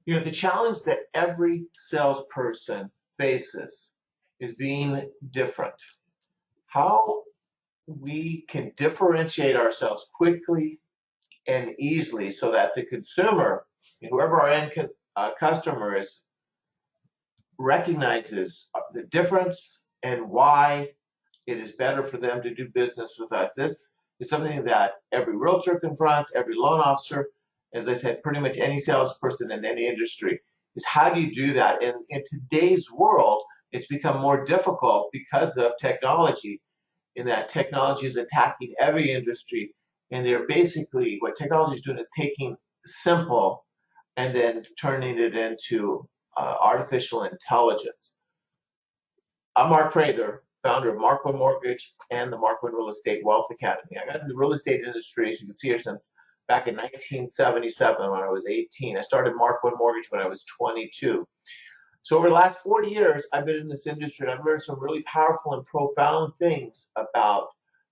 The challenge that every salesperson faces is being different. How we can differentiate ourselves quickly and easily so that the consumer, whoever our end customer is, recognizes the difference and why it is better for them to do business with us. This is something that every realtor confronts, every loan officer, as I said, pretty much any salesperson in any industry, is how do you do that? And in today's world, it's become more difficult because of technology, in that technology is attacking every industry. And they're basically, what technology is doing is taking simple and then turning it into artificial intelligence. I'm Mark Prather, founder of Mark One Mortgage and the Mark One Real Estate Wealth Academy. I got in the real estate industry, as you can see here, since back in 1977 when I was 18. I started Mark One Mortgage when I was 22. So over the last 40 years, I've been in this industry, and I've learned some really powerful and profound things about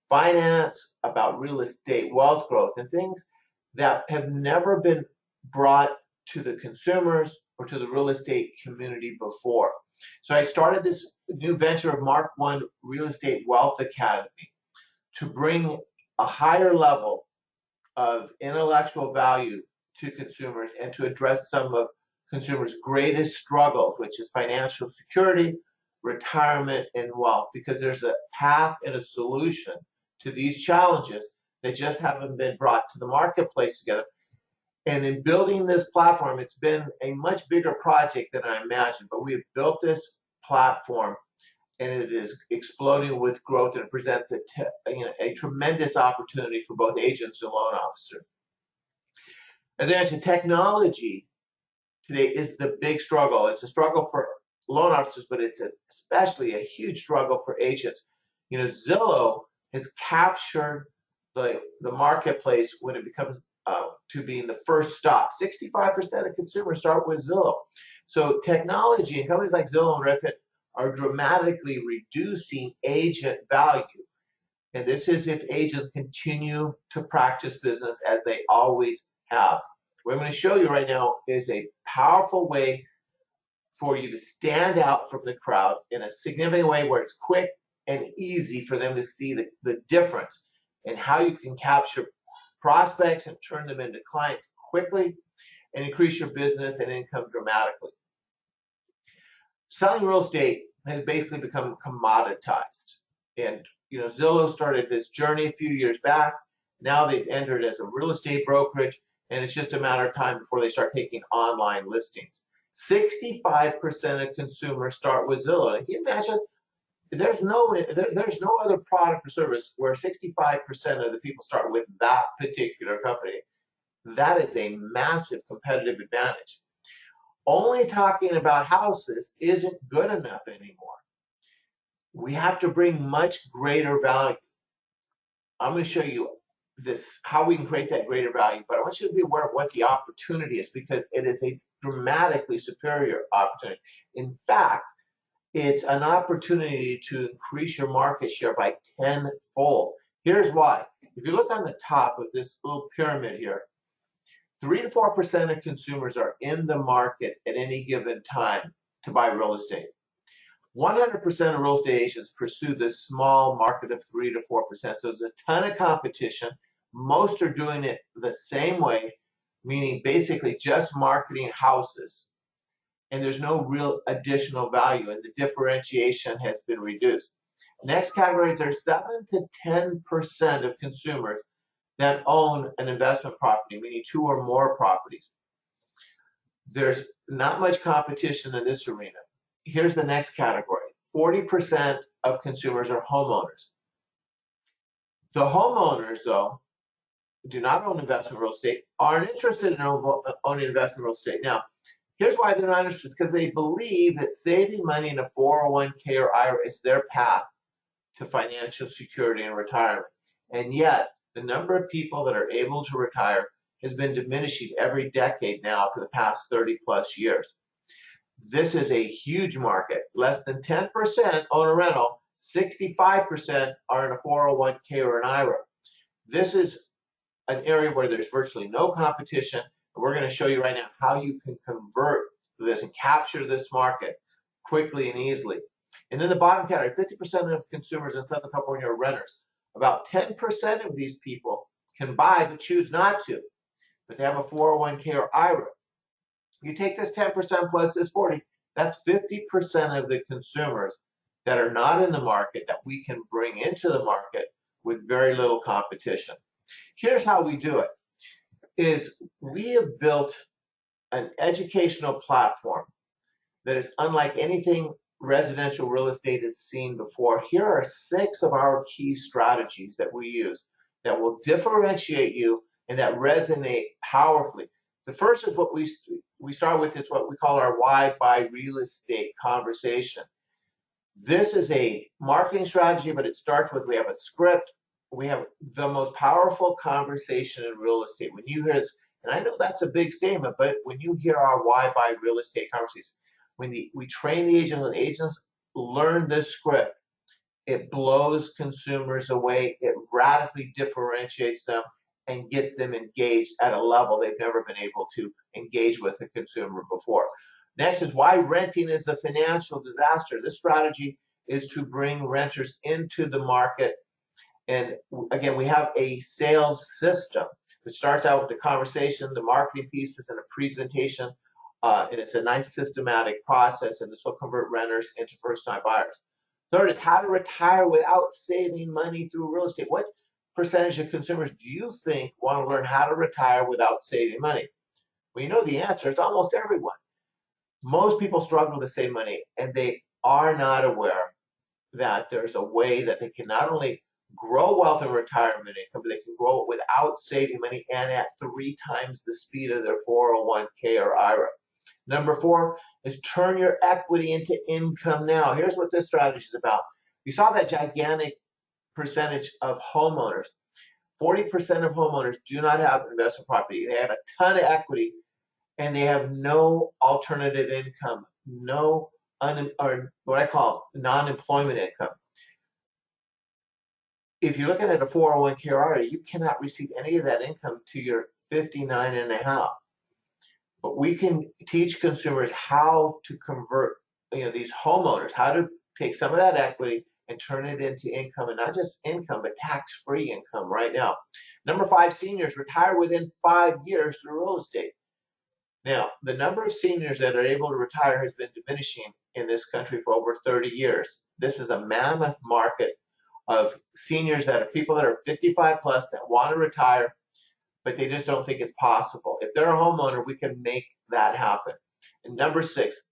finance, about real estate wealth growth, and things that have never been brought to the consumers or to the real estate community before. So I started this new venture of Mark One Real Estate Wealth Academy to bring a higher level of intellectual value to consumers and to address some of consumers' greatest struggles, which is financial security, retirement, and wealth, because there's a path and a solution to these challenges that just haven't been brought to the marketplace together. And in building this platform, it's been a much bigger project than I imagined, but we have built this platform and it is exploding with growth, and it presents a tremendous opportunity for both agents and loan officers. As I mentioned, technology today is the big struggle. It's a struggle for loan officers, but it's especially a huge struggle for agents. Zillow has captured the marketplace when it becomes to being the first stop. 65% of consumers start with Zillow. So technology and companies like Zillow and Redfin are dramatically reducing agent value. And this is if agents continue to practice business as they always have. What I'm going to show you right now is a powerful way for you to stand out from the crowd in a significant way where it's quick and easy for them to see the difference and how you can capture prospects and turn them into clients quickly and increase your business and income dramatically. Selling real estate has basically become commoditized. And Zillow started this journey a few years back. Now they've entered as a real estate brokerage, and it's just a matter of time before they start taking online listings. 65% of consumers start with Zillow. And can you imagine? There's no other product or service where 65% of the people start with that particular company. That is a massive competitive advantage. Only talking about houses isn't good enough anymore. We have to bring much greater value. I'm going to show you how we can create that greater value, but I want you to be aware of what the opportunity is, because it is a dramatically superior opportunity. In fact, it's an opportunity to increase your market share by 10-fold. Here's why. If you look on the top of this little pyramid here, 3 to 4% of consumers are in the market at any given time to buy real estate. 100% of real estate agents pursue this small market of 3 to 4%. So there's a ton of competition. Most are doing it the same way, meaning basically just marketing houses. And there's no real additional value, and the differentiation has been reduced. Next categories are 7 to 10% of consumers that own an investment property, meaning 2 or more properties. There's not much competition in this arena. Here's the next category. 40% of consumers are homeowners. The homeowners, though, do not own investment real estate, aren't interested in owning investment real estate. Now, here's why they're not interested, because they believe that saving money in a 401k or IRA is their path to financial security and retirement. And yet, the number of people that are able to retire has been diminishing every decade now for the past 30 plus years. This is a huge market. Less than 10% own a rental, 65% are in a 401k or an IRA. This is an area where there's virtually no competition, And we're going to show you right now how you can convert this and capture this market quickly and easily. And then the bottom category, 50% of consumers in Southern California are renters. About 10% of these people can buy but choose not to, but they have a 401k or IRA. You take this 10% plus this 40, that's 50% of the consumers that are not in the market that we can bring into the market with very little competition. Here's how we do it, is we have built an educational platform that is unlike anything residential real estate has seen before. Here are 6 of our key strategies that we use that will differentiate you and that resonate powerfully. The first is what we start with, is what we call our why buy real estate conversation. This is a marketing strategy, but it starts with, we have a script. We have the most powerful conversation in real estate. When you hear this, and I know that's a big statement, but when you hear our why buy real estate conversation, when we train the agent, when the agents learn this script, it blows consumers away. It radically differentiates them and gets them engaged at a level they've never been able to engage with a consumer before. Next is why renting is a financial disaster. This strategy is to bring renters into the market. And again, we have a sales system that starts out with the conversation, the marketing pieces, and a presentation. And it's a nice systematic process, and this will convert renters into first-time buyers. Third is how to retire without saving money through real estate. What percentage of consumers do you think want to learn how to retire without saving money? Well, you know the answer. It's almost everyone. Most people struggle to save money, and they are not aware that there's a way that they can not only grow wealth and retirement income, but they can grow it without saving money and at 3 times the speed of their 401k or IRA. Number 4 is turn your equity into income now. Here's what this strategy is about. You saw that gigantic percentage of homeowners. 40% of homeowners do not have investment property. They have a ton of equity, and they have no alternative income, no or what I call non-employment income. If you're looking at a 401k or IRA, you cannot receive any of that income to your 59 and a half. But we can teach consumers how to convert, these homeowners, how to take some of that equity and turn it into income, and not just income, but tax-free income right now. Number 5, seniors retire within 5 years through real estate. Now, the number of seniors that are able to retire has been diminishing in this country for over 30 years. This is a mammoth market of seniors that are people that are 55 plus that want to retire, but they just don't think it's possible. If they're a homeowner, we can make that happen. And number 6,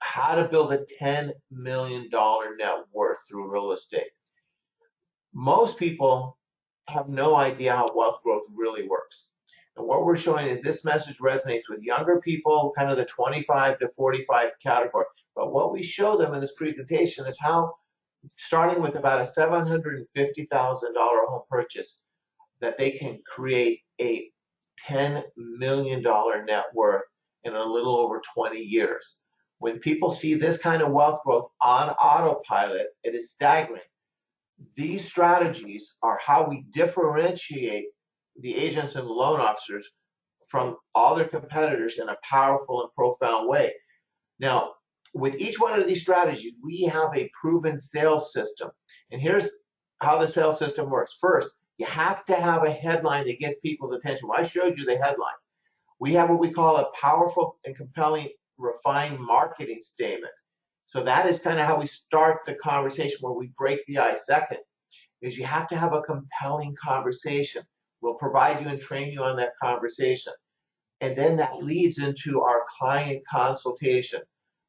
how to build a $10 million net worth through real estate. Most people have no idea how wealth growth really works. And what we're showing is this message resonates with younger people, kind of the 25 to 45 category. But what we show them in this presentation is how, starting with about a $750,000 home purchase, that they can create a $10 million net worth in a little over 20 years. When people see this kind of wealth growth on autopilot, it is staggering. These strategies are how we differentiate the agents and loan officers from all their competitors in a powerful and profound way. Now, with each one of these strategies, we have a proven sales system. And here's how the sales system works. First, you have to have a headline that gets people's attention. Well, I showed you the headlines. We have what we call a powerful and compelling refined marketing statement. So that is kind of how we start the conversation, where we break the ice. Second is you have to have a compelling conversation. We'll provide you and train you on that conversation. And then that leads into our client consultation.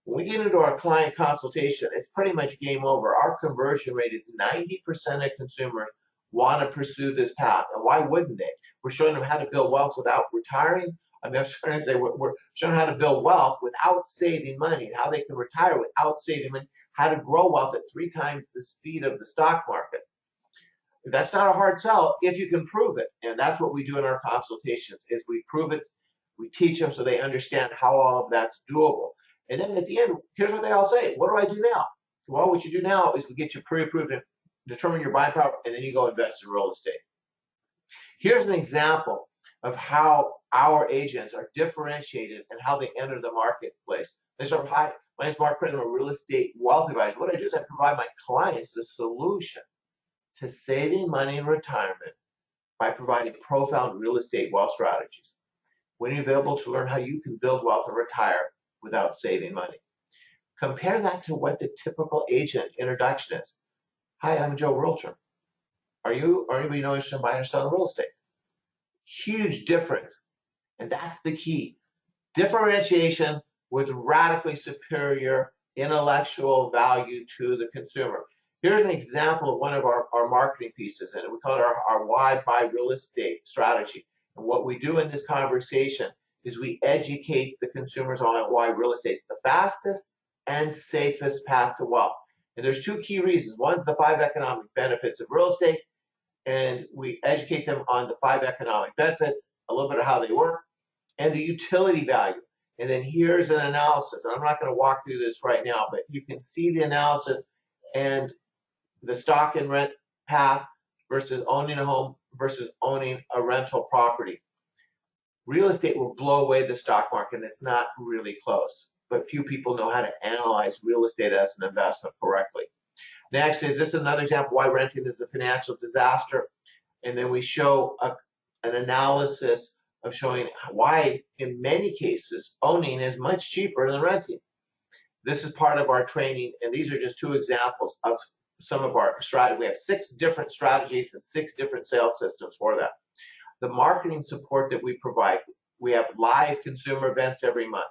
When we get into our client consultation, it's pretty much game over. Our conversion rate is 90% of consumers want to pursue this path. And why wouldn't they? We're showing them how to build wealth without retiring. I'm trying to say we're showing how to build wealth without saving money, and how they can retire without saving money, how to grow wealth at 3 times the speed of the stock market. That's not a hard sell if you can prove it. And that's what we do in our consultations, is we prove it, we teach them so they understand how all of that's doable. And then at the end, here's what they all say. What do I do now? Well, what you do now is we get you pre-approved and determine your buying power, and then you go invest in real estate. Here's an example of how our agents are differentiated and how they enter the marketplace. They start, hi, my name's Mark Pritchard, I'm a real estate wealth advisor. What I do is I provide my clients the solution to saving money in retirement by providing profound real estate wealth strategies. When you're available to learn how you can build wealth and retire without saving money. Compare that to what the typical agent introduction is. Hi, I'm Joe Realtor. Are you or anybody know interested in buying or selling real estate? Huge difference. And that's the key. Differentiation with radically superior intellectual value to the consumer. Here's an example of one of our marketing pieces, and we call it our why buy real estate strategy. And what we do in this conversation is we educate the consumers on why real estate is the fastest and safest path to wealth. And there's two key reasons. One's the 5 economic benefits of real estate, and we educate them on the 5 economic benefits, a little bit of how they work, and the utility value. And then here's an analysis. I'm not going to walk through this right now, but you can see the analysis and the stock and rent path versus owning a home versus owning a rental property. Real estate will blow away the stock market, and it's not really close. But few people know how to analyze real estate as an investment correctly. Next is just another example why renting is a financial disaster. And then we show an analysis of showing why, in many cases, owning is much cheaper than renting. This is part of our training, and these are just 2 examples of some of our strategies. We have 6 different strategies and 6 different sales systems for that. The marketing support that we provide, we have live consumer events every month,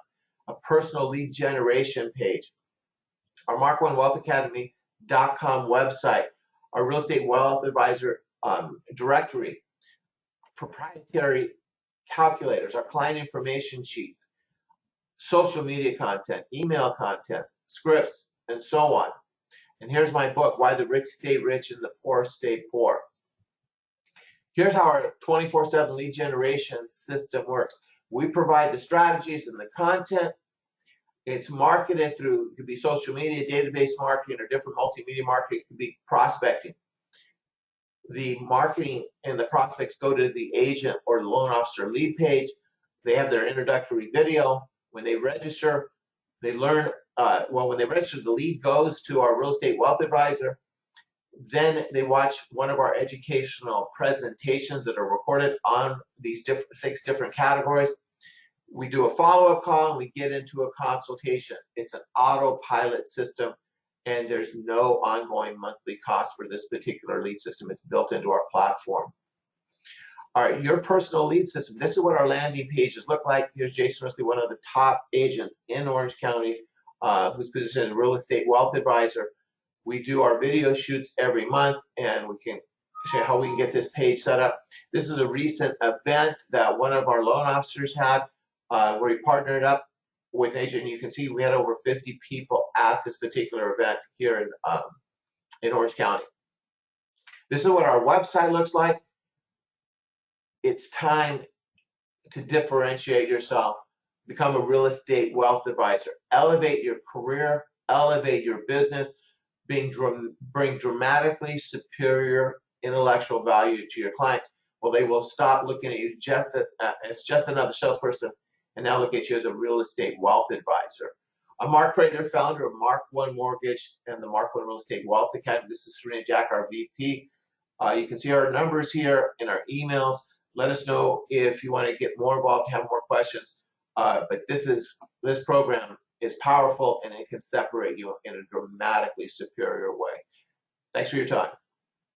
a personal lead generation page, our Mark1WealthAcademy.com website, our real estate wealth advisor directory, proprietary calculators, our client information sheet, social media content, email content, scripts, and so on. And here's my book, Why the Rich Stay Rich and the Poor Stay Poor. Here's how our 24/7 lead generation system works. We provide the strategies and the content. It's marketed through, it could be social media, database marketing, or different multimedia marketing. It could be prospecting. The marketing and the prospects go to the agent or the loan officer lead page. They have their introductory video. When they register, they learn, when they register, the lead goes to our real estate wealth advisor. Then they watch one of our educational presentations that are recorded on these 6 different categories. We do a follow-up call and we get into a consultation. It's an autopilot system, and there's no ongoing monthly cost for this particular lead system. It's built into our platform. All right, your personal lead system. This is what our landing pages look like. Here's Jason Rusley, one of the top agents in Orange County, who's positioned as a real estate wealth advisor. We do our video shoots every month, and we can show you how we can get this page set up. This is a recent event that one of our loan officers had, where he partnered up with an agent. You can see we had over 50 people at this particular event here in Orange County. This is what our website looks like. It's time to differentiate yourself, become a real estate wealth advisor, elevate your career, elevate your business, bring dramatically superior intellectual value to your clients. Well, they will stop looking at you just as just another salesperson and now look at you as a real estate wealth advisor. I'm Mark Pritchard, founder of Mark One Mortgage and the Mark One Real Estate Wealth Academy. This is Serena Jack, our VP. You can see our numbers here in our emails. Let us know if you want to get more involved, have more questions. But this program is powerful, and it can separate you in a dramatically superior way. Thanks for your time.